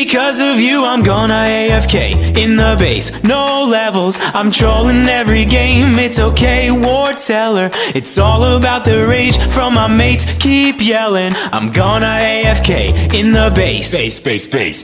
Because of you, I'm gonna AFK in the base, no levels. I'm trolling every game, it's okay, Ward Teller. It's all about the rage from my mates, keep yelling. I'm gonna AFK in the base.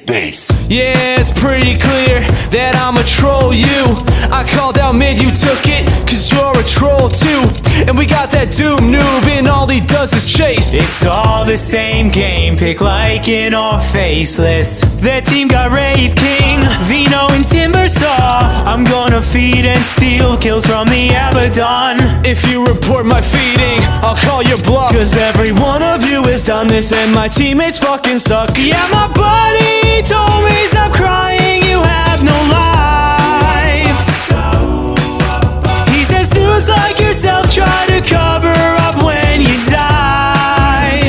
Base. Yeah, it's pretty clear that I'ma troll you. I called out mid, you took it, cause you're a troll too. And we got that Doom noob, and all he does is chase. It's all the same game, pick like in or faceless. That team got Wraith King, Vino and Timbersaw. I'm gonna feed and steal kills from the Abaddon. If you report my feeding, I'll call your bluff, cause every one of you has done this and my teammates fucking suck. Yeah, my buddy told me stop crying, you have no life. He says dudes like yourself try to cover up when you die.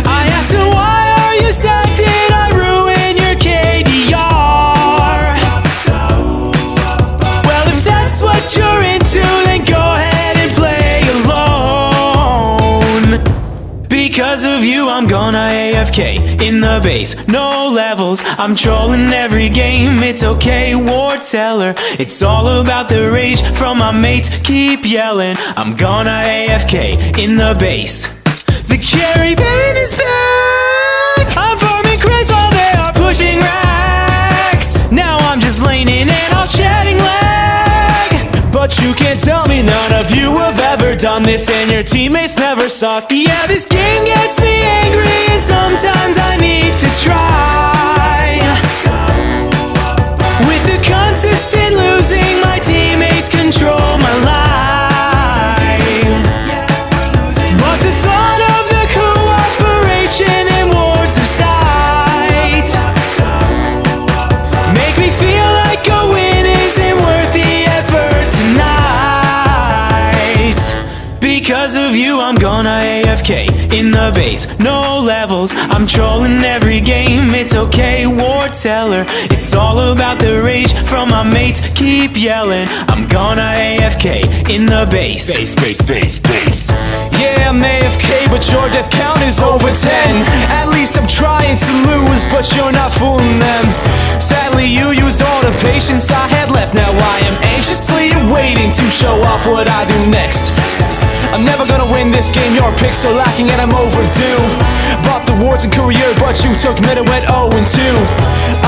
I asked him, why are you sad? Did I ruin your KDR? Well, if that's what you're into, then go ahead and play alone. Because of you, I'm gonna AFK in the base, no levels. I'm trolling every game, it's okay, Ward Teller. It's all about the rage from my mates, keep yelling. I'm gonna AFK in the base. The carry bane is back. I'm farming crates while they are pushing racks. Now I'm just laning and all chatting lag. But you can't tell me none of you have ever done this, and your teammates never suck. Yeah, this game gets me angry and sometimes I need to try. With the consistent losing, my teammates control my life. But the thought of the cooperation and wards of sight make me feel like a win isn't worth the effort tonight. Because of you, I'm gonna AFK in the base, no levels. I'm trolling every game, it's okay, Ward Teller. It's all about the rage from my mates, keep yelling. I'm gonna AFK in the base. Base. Yeah, I'm AFK, but your death count is over 10. At least I'm trying to lose, but you're not fooling them. Sadly, you used all the patience I had left. Now I am anxiously waiting to show off what I do next. I'm never gonna win this game, your picks are lacking and I'm overdue. Bought the wards and courier, but you took mid and went 0-2.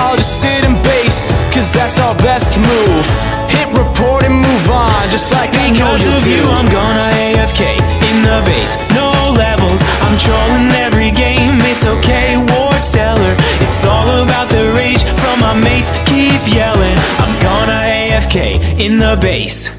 I'll just sit and base, cause that's our best move. Hit report and move on, just like I know you do. Because of you, I'm gonna AFK in the base, no levels. I'm trolling every game, it's okay, Ward Teller. It's all about the rage from my mates, keep yelling. I'm gonna AFK in the base.